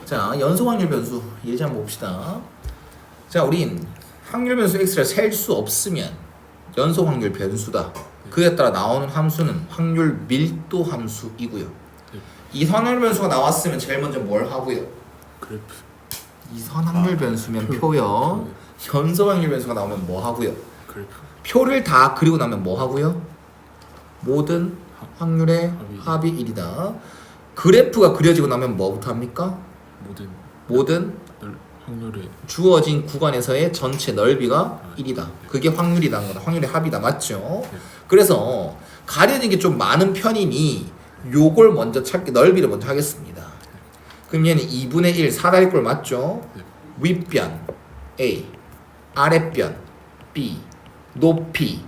자, 연속 확률 변수 예제 한번 봅시다. 자, 우린 확률 변수 x를 셀 수 없으면 연속 확률 변수다. 그에 따라 나오는 함수는 확률 밀도 함수이고요. 이 확률 변수가 나왔으면 제일 먼저 뭘 하고요? 그래프. 이선 확률 변수면 표요. 연속 확률 변수가 나오면 뭐 하고요? 그래프. 표를 다 그리고 나면 뭐 하고요? 모든 확률의 합이 1이다. 그래프가 그려지고 나면 뭐부터 합니까? 모든 확률의 주어진 구간에서의 전체 넓이가 1이다. 그게 확률이라는 거다. 확률의 합이다. 맞죠? 그래서 가려진 게 좀 많은 편이니 요걸 먼저 찾기, 넓이를 먼저 하겠습니다. 그럼 얘는 2분의 1 사다리꼴 맞죠? 윗변 A, 아랫변 B, 높이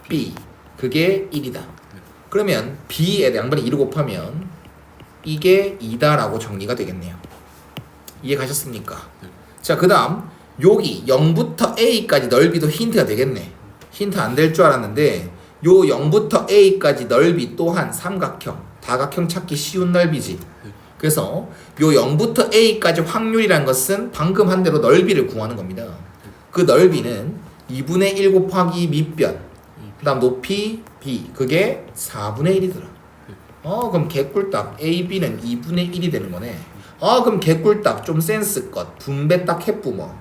B, 그게 1이다. 그러면 B에 양변에 2를 곱하면 이게 2다라고 정리가 되겠네요. 이해 가셨습니까? 자, 그 다음 여기 0부터 A까지 넓이도 힌트가 되겠네. 힌트 안 될 줄 알았는데 요 0부터 A까지 넓이 또한 삼각형, 다각형 찾기 쉬운 넓이지. 그래서 요 0부터 A까지 확률이란 것은 방금 한 대로 넓이를 구하는 겁니다. 그 넓이는 2분의 1 곱하기 밑변, 그 다음 높이 B, 그게 4분의 1이더라. 그럼 개꿀딱 AB는 2분의 1이 되는 거네. 그럼 개꿀딱 좀 센스껏 분배 딱 해뿌머.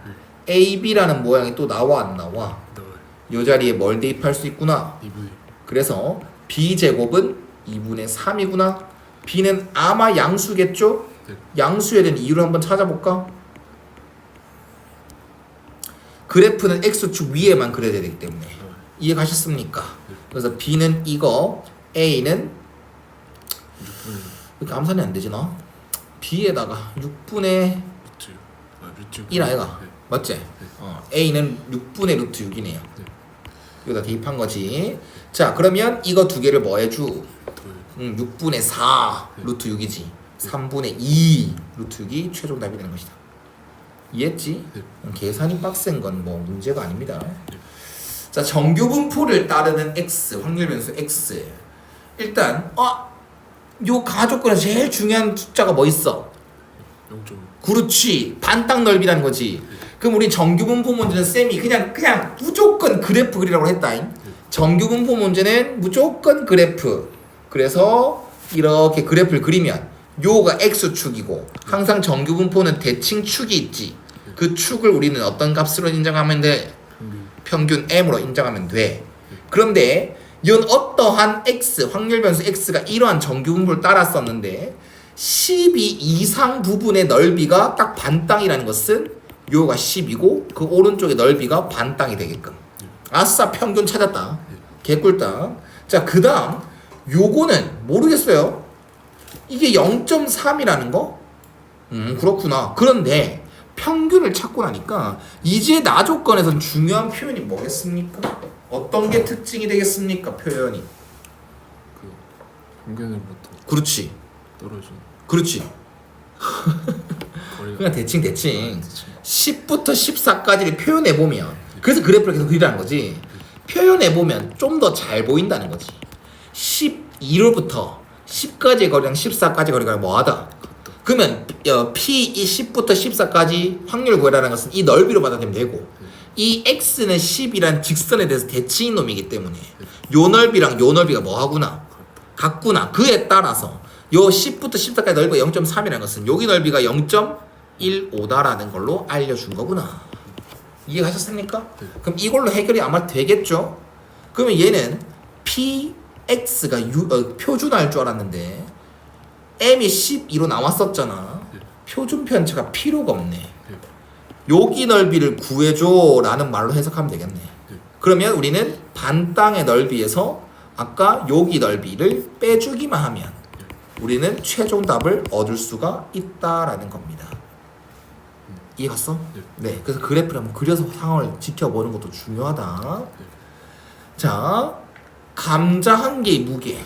AB라는 모양이 또 나와 안 나와? 요 자리에 뭘 대입할 수 있구나. 그래서 B제곱은 2분의 3이구나. B는 아마 양수겠죠? 양수에 대한 이유를 한번 찾아볼까? 그래프는 X축 위에만 그려야 되기 때문에. 이해 가셨습니까? 그래서 B는 이거, A는 이렇게 암산이 안 되지 나? B에다가 6분의 1 아이가? 맞지? A는 6분의 루트 6이네요. 여기다 대입한 거지. 자, 그러면 이거 두 개를 뭐 해주? 6분의 4 루트 6이지. 3분의 2 루트 6이 최종 답이 되는 것이다. 이해했지? 계산이 빡센 건 뭐 문제가 아닙니다. 자, 정규 분포를 따르는 x, 확률 변수 x. 일단 요 가족권에서 제일 중요한 숫자가 뭐 있어? 0.5. 그렇지, 반딱 넓이라는 거지. 그럼 우리 정규 분포 문제는 쌤이 그냥 무조건 그래프 그리라고 했다잉. 정규 분포 문제는 무조건 그래프. 그래서 이렇게 그래프를 그리면 요가 x축이고 항상 정규 분포는 대칭 축이 있지. 그 축을 우리는 어떤 값으로 인정하면 돼? 평균 m으로 인정하면 돼. 그런데 이건 어떠한 x, 확률 변수 x가 이러한 정규 분포를 따랐었는데 12 이상 부분의 넓이가 딱 반땅이라는 것은 요가 10이고 그 오른쪽의 넓이가 반땅이 되게끔. 아싸, 평균 찾았다. 개꿀땅. 자, 그 다음 요거는 모르겠어요. 이게 0.3이라는 거? 그렇구나. 그런데 평균을 찾고 나니까 이제 나 조건에선 중요한 표현이 뭐겠습니까? 어떤 게 특징이 되겠습니까? 표현이. 그 평균으로부터 그렇지. 떨어진 그렇지. 거리가. 그냥 대칭. 10부터 14까지를 표현해보면, 그래서 그래프를 계속 그리라는 거지. 표현해보면 좀 더 잘 보인다는 거지. 12로부터 10까지의 거리랑 14까지 거리가 뭐하다? 그러면 P 10부터 14까지 확률 구해라는 것은 이 넓이로 받아들이면 되고, 이 X는 10이란 직선에 대해서 대칭인 놈이기 때문에 요 넓이랑 요 넓이가 뭐하구나? 같구나. 그에 따라서 요 10부터 14까지 넓이가 0.3이라는 것은 여기 넓이가 0.15다라는 걸로 알려준 거구나. 이해가셨습니까? 그럼 이걸로 해결이 아마 되겠죠? 그러면 얘는 PX가 표준화일 줄 알았는데 M이 12로 나왔었잖아. 표준 편차가 필요가 없네. 여기 넓이를 구해줘 라는 말로 해석하면 되겠네. 그러면 우리는 반땅의 넓이에서 아까 여기 넓이를 빼주기만 하면 우리는 최종 답을 얻을 수가 있다라는 겁니다. 이해 갔어? 네. 그래서 그래프를 한번 그려서 상황을 지켜보는 것도 중요하다. 자, 감자 한 개의 무게.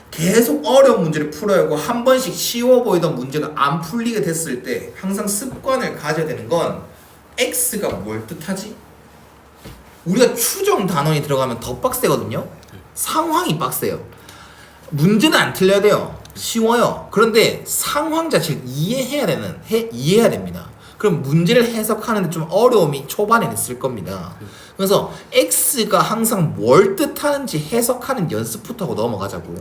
계속 어려운 문제를 풀어야 하고 한 번씩 쉬워 보이던 문제가 안 풀리게 됐을 때 항상 습관을 가져야 되는 건 X가 뭘 뜻하지? 우리가 추정 단원이 들어가면 더 빡세거든요. 상황이 빡세요. 문제는 안 틀려야 돼요. 쉬워요. 그런데 상황 자체를 이해해야 됩니다. 그럼 문제를 해석하는데 좀 어려움이 초반에는 있을 겁니다. 그래서 X가 항상 뭘 뜻하는지 해석하는 연습부터 하고 넘어가자고.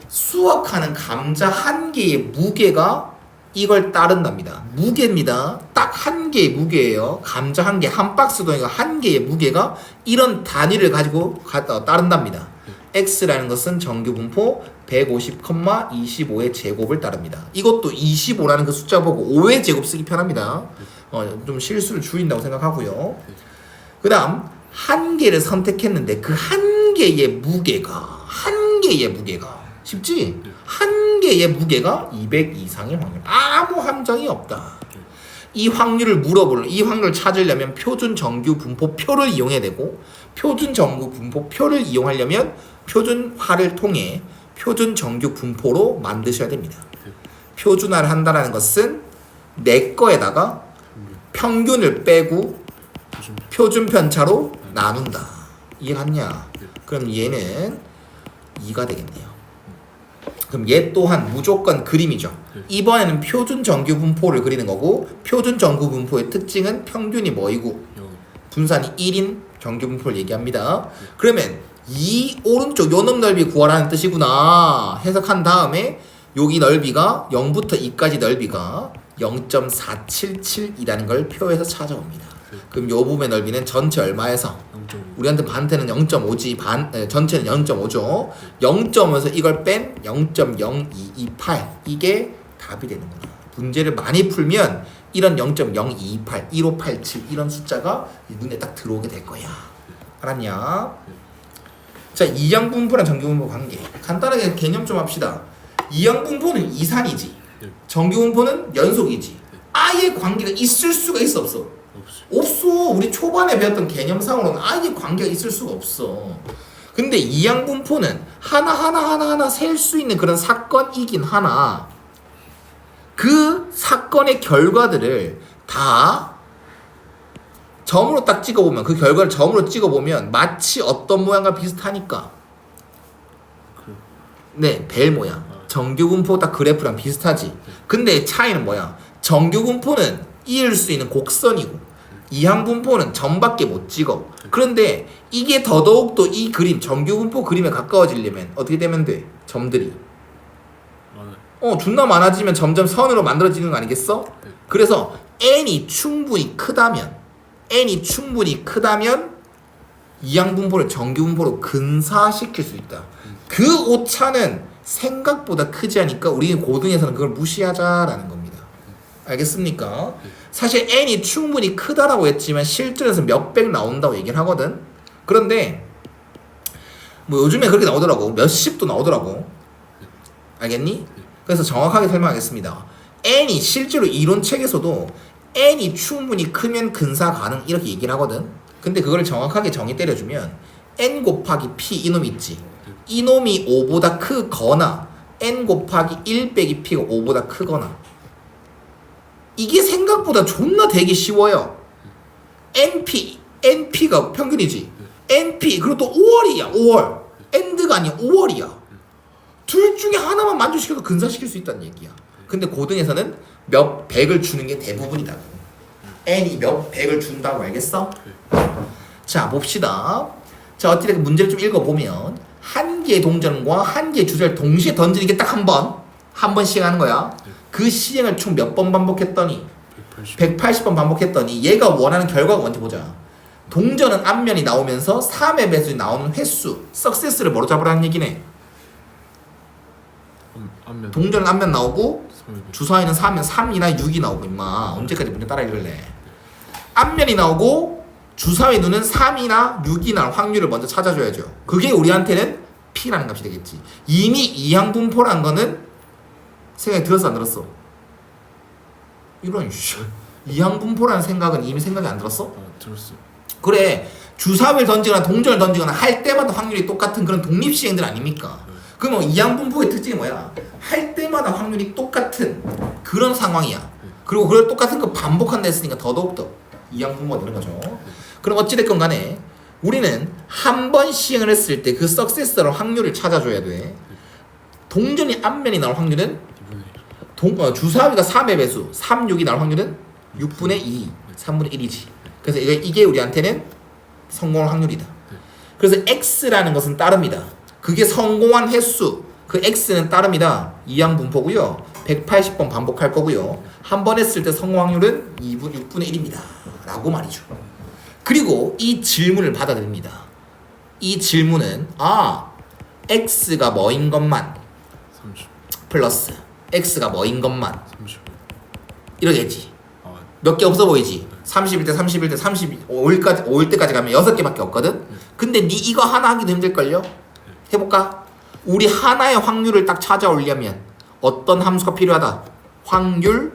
수확하는 감자 한 개의 무게가 이걸 따른답니다. 무게입니다. 딱 한 개의 무게예요. 감자 한 개, 한 박스 동이가 한 개의 무게가 이런 단위를 가지고 따른답니다. X라는 것은 정규 분포 150,25의 제곱을 따릅니다. 이것도 25라는 그 숫자 보고 5의 제곱 쓰기 편합니다. 좀 실수를 줄인다고 생각하고요. 그 다음 한 개를 선택했는데 그 한 개의 무게가 쉽지? 한 개의 무게가 200 이상의 확률. 아무 함정이 없다. 이 확률을 이 확률을 찾으려면 표준 정규 분포표를 이용해야 되고, 표준 정규 분포표를 이용하려면 표준화를 통해 표준 정규 분포로 만드셔야 됩니다. 표준화를 한다는 것은 내 거에다가 평균을 빼고 표준 편차로 나눈다. 이해갔냐? 그럼 얘는 2가 되겠네요. 그럼 얘 또한 무조건 그림이죠. 이번에는 표준 정규 분포를 그리는 거고, 표준 정규 분포의 특징은 평균이 뭐이고 분산이 1인 정규 분포를 얘기합니다. 그러면 이 오른쪽 요놈 넓이 구하라는 뜻이구나 해석한 다음에 여기 넓이가 0부터 2까지 넓이가 0.477이라는 걸 표에서 찾아옵니다. 그럼 요 부분의 넓이는 전체 얼마에서? 우리한테 반대는 0.5지 전체는 0.5죠. 0.5에서 이걸 뺀 0.0228 이게 답이 되는구나. 문제를 많이 풀면 이런 0.0228, 1587 이런 숫자가 눈에 딱 들어오게 될 거야. 알았냐? 자, 이항분포랑 정규분포 관계 간단하게 개념 좀 합시다. 이항분포는 이산이지, 정규분포는 연속이지. 아예 관계가 있을 수가 있어 없어? 없어. 우리 초반에 배웠던 개념상으로는 아예 관계가 있을 수가 없어. 근데 이항분포는 하나하나 셀 수 있는 그런 사건이긴 하나, 그 사건의 결과들을 다 점으로 딱 찍어보면, 그 결과를 점으로 찍어보면 마치 어떤 모양과 비슷하니까, 네, 벨 모양. 정규분포 딱 그래프랑 비슷하지. 근데 차이는 뭐야? 정규분포는 이을 수 있는 곡선이고 이항분포는 점밖에 못 찍어. 그런데 이게 더더욱더 이 그림, 정규분포 그림에 가까워지려면 어떻게 되면 돼? 점들이 존나 많아지면 점점 선으로 만들어지는 거 아니겠어? 그래서 n이 충분히 크다면 이항분포를 정규분포로 근사시킬 수 있다. 그 오차는 생각보다 크지 않으니까 우리는 고등에서는 그걸 무시하자라는 겁니다. 알겠습니까? 사실 n이 충분히 크다라고 했지만 실전에서 몇백 나온다고 얘기를 하거든. 그런데 뭐 요즘에 그렇게 나오더라고. 몇십도 나오더라고. 알겠니? 그래서 정확하게 설명하겠습니다. n이 실제로 이론책에서도 n이 충분히 크면 근사 가능 이렇게 얘기를 하거든. 근데 그걸 정확하게 정의 때려주면 n 곱하기 p 이놈이 있지. 이놈이 5보다 크거나 n 곱하기 1 빼기 p가 5보다 크거나, 이게 생각보다 존나 되기 쉬워요. NP가 평균이지. NP 그리고 또 5월이야. 5월 엔드가 아니야. 5월이야. 둘 중에 하나만 만족시켜서 근사시킬 수 있다는 얘기야. 근데 고등에서는 몇 백을 주는 게 대부분이다고. n이 몇 백을 준다고. 알겠어? 자, 봅시다. 자, 어떻게 문제를 좀 읽어보면 한 개의 동전과 한 개의 주사를 동시에 던지는 게 딱 한 번 시행하는 거야. 그 시행을 총 몇 번 반복했더니 180번 반복했더니 얘가 원하는 결과가 뭔지 보자. 동전은 앞면이 나오면서 3의 배수에 나오는 횟수, 석세스를 뭐로 잡으라는 얘기네. 앞면. 동전은 앞면 나오고 주사위는 3이나 6이 나오고. 임마 언제까지 문제 따라 읽을래. 앞면이 나오고 주사위 눈은 3이나 6이 나올 확률을 먼저 찾아줘야죠. 그게 우리한테는 P라는 값이 되겠지. 이미 이항분포라는 거는 생각이 들었어 안 들었어? 이런 이항분포라는 생각은 이미 생각이 안 들었어? 들었어요. 그래, 주사위를 던지거나 동전을 던지거나 할 때마다 확률이 똑같은 그런 독립시행들 아닙니까? 그럼 이항분포의 특징이 뭐야? 할 때마다 확률이 똑같은 그런 상황이야. 그리고 그걸 똑같은 거 반복한다 했으니까 더더욱더 이항분포가 되는 거죠. 그럼 어찌됐건 간에 우리는 한 번 시행을 했을 때 그 석세스로 확률을 찾아줘야 돼. 동전이 앞면이 나올 확률은 2분의 1. 주사위가 3의 배수 3, 6이 나올 확률은 6분의 2 3분의 1이지. 그래서 이게 우리한테는 성공할 확률이다. 그래서 x라는 것은 따릅니다. 그게 성공한 횟수 그 x는 따릅니다. 이항분포고요. 180번 반복할 거고요. 한 번 했을 때 성공 확률은 6분의 1입니다. 라고 말이죠. 그리고 이 질문을 받아들입니다. 이 질문은 x가 뭐인 것만 30. 플러스 x가 뭐인 것만 30. 이러겠지. 아, 몇 개 없어 보이지? 31대 31대 35일 때까지 가면 6개밖에 없거든? 근데 니 이거 하나 하기도 힘들걸요? 해볼까? 우리 하나의 확률을 딱 찾아오려면 어떤 함수가 필요하다? 확률,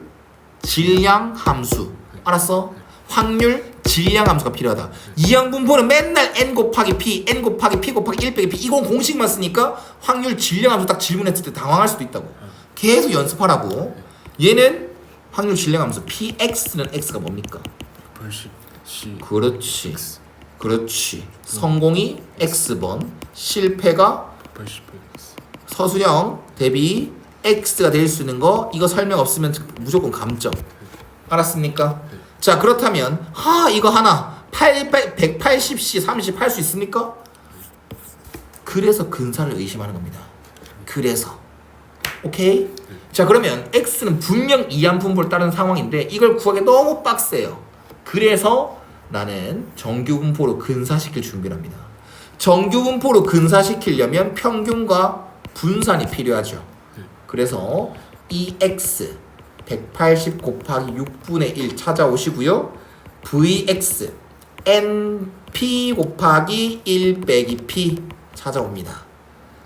질량 함수. 알았어? 확률, 질량 함수가 필요하다. 이항분포는 맨날 n 곱하기 p, n 곱하기 p 곱하기 1 빼기 p 이건 공식만 쓰니까 확률, 질량 함수 딱 질문했을 때 당황할 수도 있다고. 계속 연습하라고. 얘는 확률, 질량 함수 px는 x가 뭡니까? 80. C. 그렇지. 그렇지. 성공이 x번, 실패가 80. X. 서술형 대비 x가 될 수 있는 거 이거 설명 없으면 무조건 감점. 알았습니까? 자 그렇다면 이거 하나 180c 30 할 수 있습니까? 그래서 근사를 의심하는 겁니다. 그래서 오케이? 자 그러면 x는 분명 이항분포를 따르는 상황인데 이걸 구하기 너무 빡세요. 그래서 나는 정규분포로 근사시킬 준비를 합니다. 정규분포로 근사시키려면 평균과 분산이 필요하죠. 그래서 이 x 180 곱하기 6분의 1 찾아오시고요. vx np 곱하기 1 빼기 p 찾아옵니다.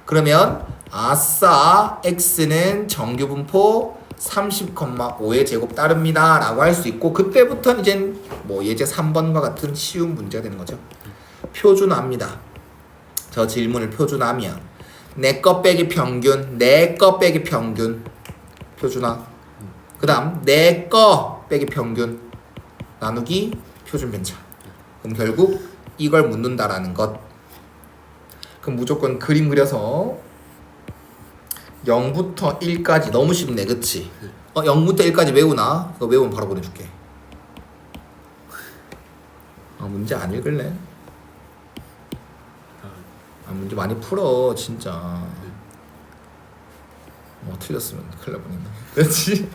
그러면 아싸 x는 정규분포 30,5의 제곱 따릅니다 라고 할 수 있고 그때부터는 이제 뭐 예제 3번과 같은 쉬운 문제가 되는 거죠. 표준화합니다. 저 질문을 표준화하면 내 거 빼기 평균, 내 거 빼기 평균 표준화. 그 다음 내 거 빼기 평균 나누기 표준 편차. 그럼 결국 이걸 묻는다라는 것. 그럼 무조건 그림 그려서 0부터 1까지 너무 쉽네 그치? 0부터 1까지 외우나? 이거 외우면 바로 보내줄게. 문제 안 읽을래? 문제 많이 풀어 진짜. 틀렸으면 큰일 날 뻔했네. 그렇지?